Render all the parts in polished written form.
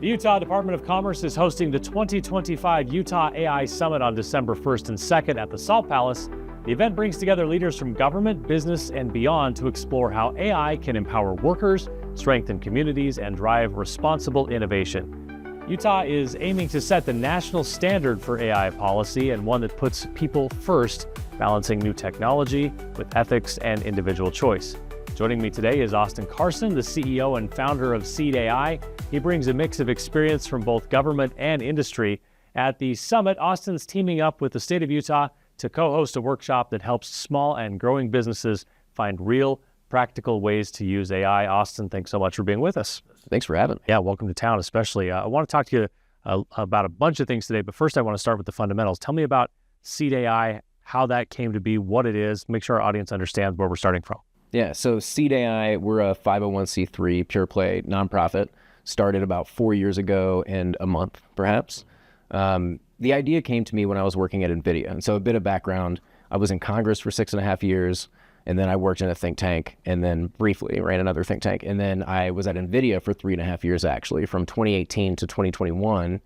The Utah Department of Commerce is hosting the 2025 Utah AI Summit on December 1st and 2nd at the Salt Palace. The event brings together leaders from government, business, and beyond to explore how AI can empower workers, strengthen communities, and drive responsible innovation. Utah is aiming to set the national standard for AI policy and one that puts people first, balancing new technology with ethics and individual choice. Joining me today is Austin Carson, the CEO and founder of SeedAI. He brings a mix of experience from both government and industry. At the summit, Austin's teaming up with the state of Utah to co-host a workshop that helps small and growing businesses find real, practical ways to use AI. Austin, thanks so much for being with us. Thanks for having me. Yeah, welcome to town especially. I want to talk to you about a bunch of things today, but first I want to start with the fundamentals. Tell me about SeedAI, how that came to be, what it is, make sure our audience understands where we're starting from. Yeah, so SeedAI, we're a 501c3 pure play nonprofit, started about 4 years ago and a month, perhaps. The idea came to me when I was working at NVIDIA. And so a bit of background, I was in Congress for 6.5 years, and then I worked in a think tank, and then briefly ran another think tank. And then I was at NVIDIA for 3.5 years, actually, from 2018 to 2021,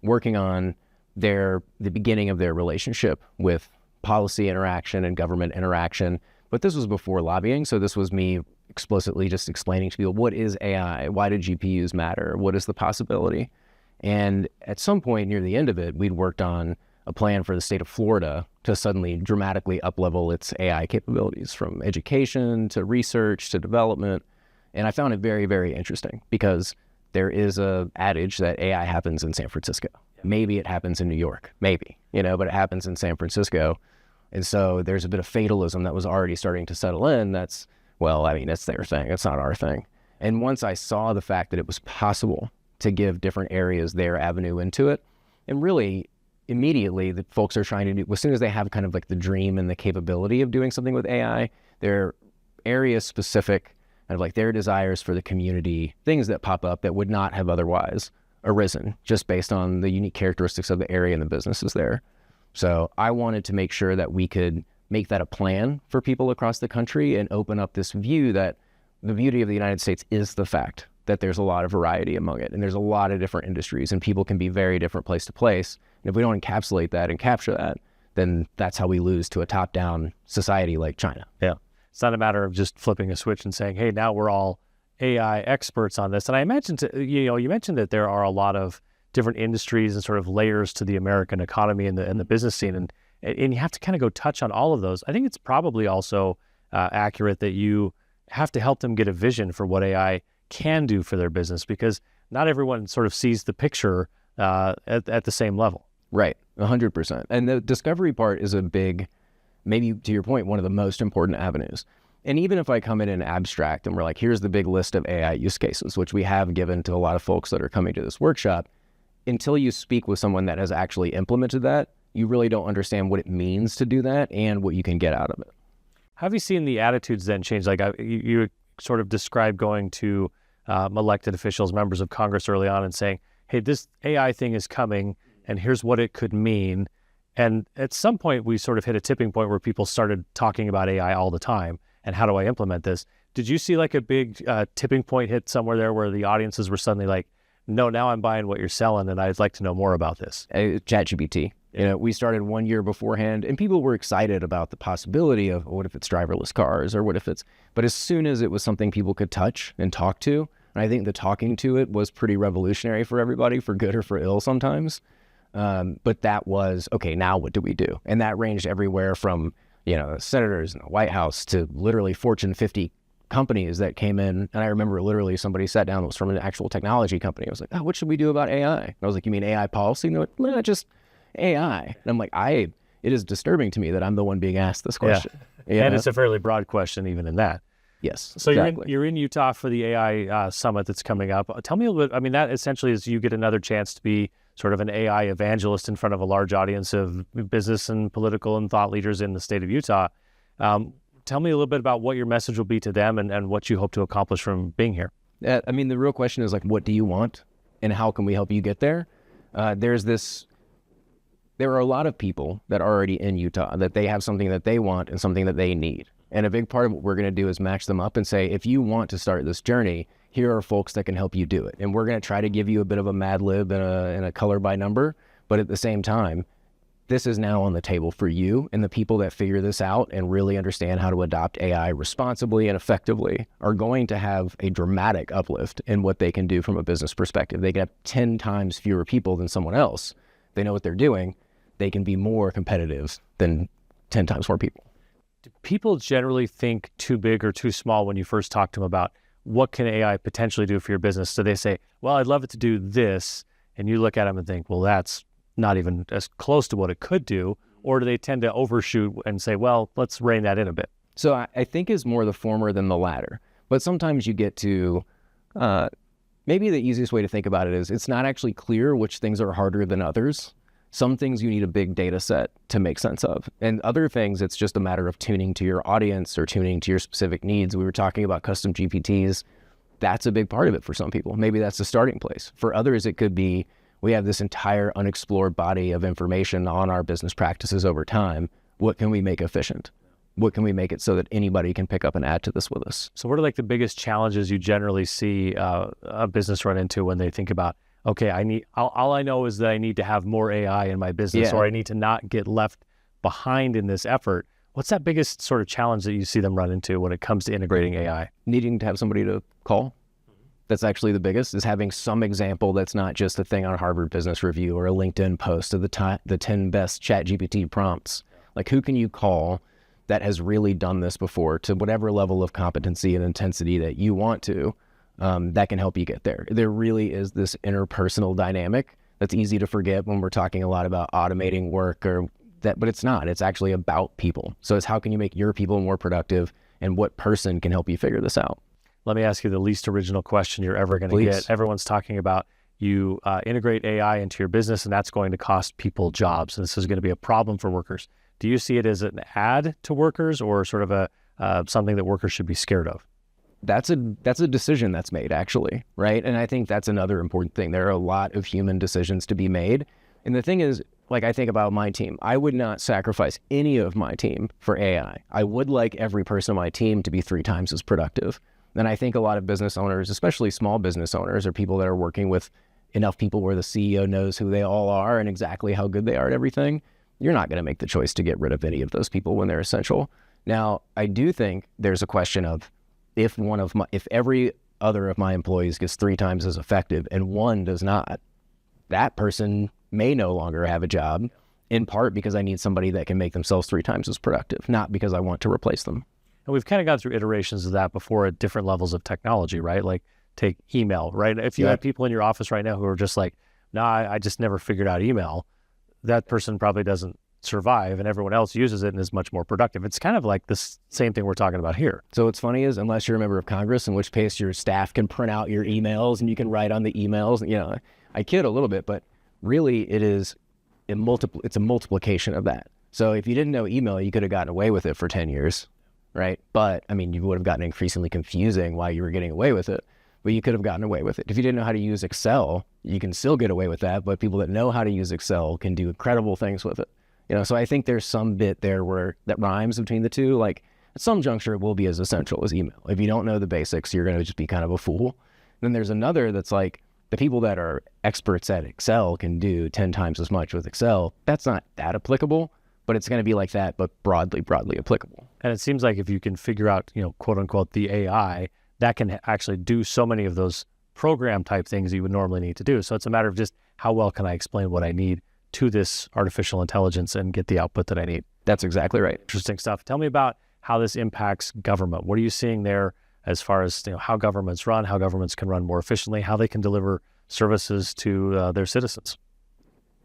working on the beginning of their relationship with policy interaction and government interaction. But this was before lobbying, so this was me explicitly just explaining to people, what is AI? Why do GPUs matter? What is the possibility? And at some point near the end of it, we'd worked on a plan for the state of Florida to suddenly dramatically up-level its AI capabilities, from education to research to development. And I found it very, very interesting because there is a adage that AI happens in San Francisco. Maybe it happens in New York, maybe, but it happens in San Francisco. And so there's a bit of fatalism that was already starting to settle in. That's their thing. It's not our thing. And once I saw the fact that it was possible to give different areas their avenue into it, and really immediately the folks are trying to do, as soon as they have kind of like the dream and the capability of doing something with AI, their area specific, kind of like their desires for the community, things that pop up that would not have otherwise arisen just based on the unique characteristics of the area and the businesses there. So I wanted to make sure that we could make that a plan for people across the country and open up this view that the beauty of the United States is the fact that there's a lot of variety among it, and there's a lot of different industries, and people can be very different place to place. And if we don't encapsulate that and capture that, then that's how we lose to a top-down society like China. Yeah, it's not a matter of just flipping a switch and saying, hey, now we're all AI experts on this. And I imagine, you mentioned that there are a lot of different industries and sort of layers to the American economy and the business scene. And you have to kind of go touch on all of those. I think it's probably also accurate that you have to help them get a vision for what AI can do for their business, because not everyone sort of sees the picture at the same level. Right, 100%. And the discovery part is a big, maybe to your point, one of the most important avenues. And even if I come in and abstract and we're like, here's the big list of AI use cases, which we have given to a lot of folks that are coming to this workshop, until you speak with someone that has actually implemented that, you really don't understand what it means to do that and what you can get out of it. Have you seen the attitudes then change? Like you sort of described going to elected officials, members of Congress early on and saying, hey, this AI thing is coming and here's what it could mean. And at some point we sort of hit a tipping point where people started talking about AI all the time. And how do I implement this? Did you see like a big tipping point hit somewhere there where the audiences were suddenly like, no, now I'm buying what you're selling and I'd like to know more about this? ChatGPT. We started 1 year beforehand and people were excited about the possibility of what if it's driverless cars or what if it's, but as soon as it was something people could touch and talk to, and I think the talking to it was pretty revolutionary for everybody, for good or for ill sometimes. But that was, okay, now what do we do? And that ranged everywhere from, senators in the White House to literally Fortune 50 companies that came in. And I remember literally somebody sat down that was from an actual technology company. I was like, oh, what should we do about AI? And I was like, you mean AI policy? No, not just AI. And I'm like, it is disturbing to me that I'm the one being asked this question. Yeah. And it's a fairly broad question even in that. Yes, so exactly. You're in Utah for the AI summit that's coming up. Tell me a little bit, that essentially is you get another chance to be sort of an AI evangelist in front of a large audience of business and political and thought leaders in the state of Utah. Tell me a little bit about what your message will be to them and what you hope to accomplish from being here. The real question is like, what do you want and how can we help you get there? There are a lot of people that are already in Utah that they have something that they want and something that they need. And a big part of what we're going to do is match them up and say, if you want to start this journey, here are folks that can help you do it. And we're going to try to give you a bit of a Mad Lib and a color by number, but at the same time, this is now on the table for you, and the people that figure this out and really understand how to adopt AI responsibly and effectively are going to have a dramatic uplift in what they can do from a business perspective. They can have 10 times fewer people than someone else. They know what they're doing. They can be more competitive than 10 times more people. Do people generally think too big or too small when you first talk to them about what can AI potentially do for your business? So they say, well, I'd love it to do this. And you look at them and think, well, that's not even as close to what it could do. Or do they tend to overshoot and say, well, let's rein that in a bit? So I think it's more the former than the latter. But sometimes you get to, maybe the easiest way to think about it is it's not actually clear which things are harder than others. Some things you need a big data set to make sense of. And other things, it's just a matter of tuning to your audience or tuning to your specific needs. We were talking about custom GPTs. That's a big part of it for some people. Maybe that's the starting place. For others, it could be, we have this entire unexplored body of information on our business practices over time. What can we make efficient? What can we make it so that anybody can pick up and add to this with us? So what are like the biggest challenges you generally see a business run into when they think about, okay, all I know is that I need to have more AI in my business, or I need to not get left behind in this effort. What's that biggest sort of challenge that you see them run into when it comes to integrating AI? Needing to have somebody to call. That's actually the biggest, is having some example that's not just a thing on Harvard Business Review or a LinkedIn post of the 10 best ChatGPT prompts. Like, who can you call that has really done this before to whatever level of competency and intensity that you want to, that can help you get there. There really is this interpersonal dynamic that's easy to forget when we're talking a lot about automating work or that, but it's not. It's actually about people. So it's how can you make your people more productive, and what person can help you figure this out? Let me ask you the least original question you're ever going to get. Everyone's talking about you integrate AI into your business, and that's going to cost people jobs. And this is going to be a problem for workers. Do you see it as an add to workers, or sort of a something that workers should be scared of? That's a decision that's made, actually, right? And I think that's another important thing. There are a lot of human decisions to be made. And the thing is, like, I think about my team. I would not sacrifice any of my team for AI. I would like every person on my team to be 3 times as productive. And I think a lot of business owners, especially small business owners, or people that are working with enough people where the CEO knows who they all are and exactly how good they are at everything, you're not going to make the choice to get rid of any of those people when they're essential. Now, I do think there's a question of if every other of my employees gets 3 times as effective and one does not, that person may no longer have a job, in part because I need somebody that can make themselves 3 times as productive, not because I want to replace them. And we've kind of gone through iterations of that before at different levels of technology, right? Like, take email, right? If you have people in your office right now who are just like, I just never figured out email, that person probably doesn't survive, and everyone else uses it and is much more productive. It's kind of like the same thing we're talking about here. So what's funny is, unless you're a member of Congress, in which case your staff can print out your emails and you can write on the emails, I kid a little bit, but really it's a multiplication of that. So if you didn't know email, you could have gotten away with it for 10 years, right? But I mean, you would have gotten increasingly confusing why you were getting away with it, but you could have gotten away with it. If you didn't know how to use Excel, you can still get away with that, but people that know how to use Excel can do incredible things with it. So I think there's some bit there that rhymes between the two. Like, at some juncture, it will be as essential as email. If you don't know the basics, you're going to just be kind of a fool. Then there's another that's like, the people that are experts at Excel can do 10 times as much with Excel. That's not that applicable, but it's going to be like that, but broadly applicable. And it seems like if you can figure out, quote unquote, the AI, that can actually do so many of those program type things you would normally need to do. So it's a matter of just how well can I explain what I need to this artificial intelligence and get the output that I need. That's exactly right. Interesting stuff. Tell me about how this impacts government. What are you seeing there as far as how governments run, how governments can run more efficiently, how they can deliver services to their citizens?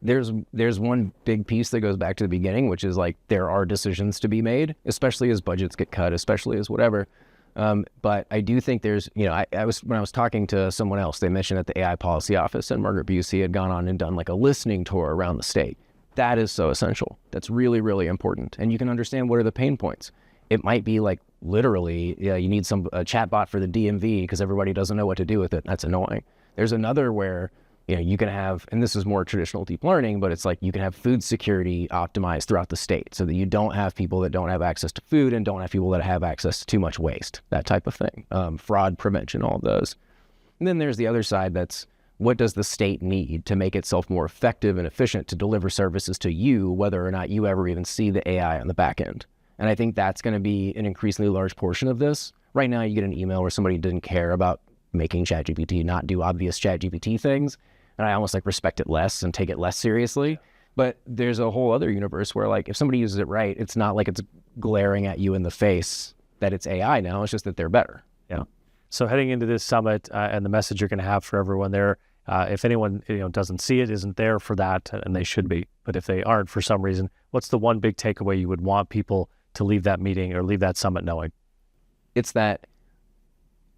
There's one big piece that goes back to the beginning, which is like, there are decisions to be made, especially as budgets get cut, especially as whatever. But I do think there's, when I was talking to someone else, they mentioned that the AI policy office and Margaret Busey had gone on and done like a listening tour around the state. That is so essential. That's really, really important. And you can understand what are the pain points. It might be like, literally, you need a chatbot for the DMV because everybody doesn't know what to do with it. That's annoying. There's another where, you can have, and this is more traditional deep learning, but it's like you can have food security optimized throughout the state so that you don't have people that don't have access to food and don't have people that have access to too much waste, that type of thing. Fraud prevention, all of those. And then there's the other side that's, what does the state need to make itself more effective and efficient to deliver services to you, whether or not you ever even see the AI on the back end? And I think that's going to be an increasingly large portion of this. Right now, you get an email where somebody didn't care about making ChatGPT not do obvious ChatGPT things, and I almost like respect it less and take it less seriously. But there's a whole other universe where, like, if somebody uses it right, it's not like it's glaring at you in the face that it's AI now. It's just that they're better. Yeah. So heading into this summit and the message you're going to have for everyone there, if anyone doesn't see it, isn't there for that, and they should be, but if they aren't for some reason, what's the one big takeaway you would want people to leave that meeting or leave that summit knowing? It's that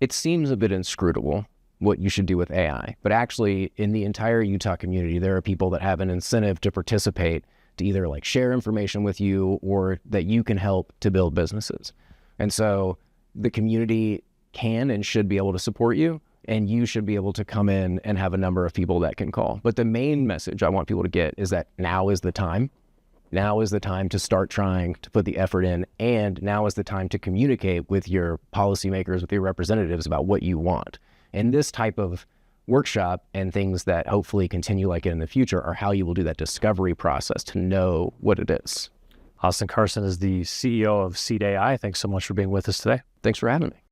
it seems a bit inscrutable what you should do with AI, but actually in the entire Utah community, there are people that have an incentive to participate, to either like share information with you or that you can help to build businesses. And so the community can and should be able to support you, and you should be able to come in and have a number of people that can call. But the main message I want people to get is that now is the time. Now is the time to start trying to put the effort in, and now is the time to communicate with your policymakers, with your representatives about what you want. And this type of workshop and things that hopefully continue like it in the future are how you will do that discovery process to know what it is. Austin Carson is the CEO of SeedAI. Thanks so much for being with us today. Thanks for having me.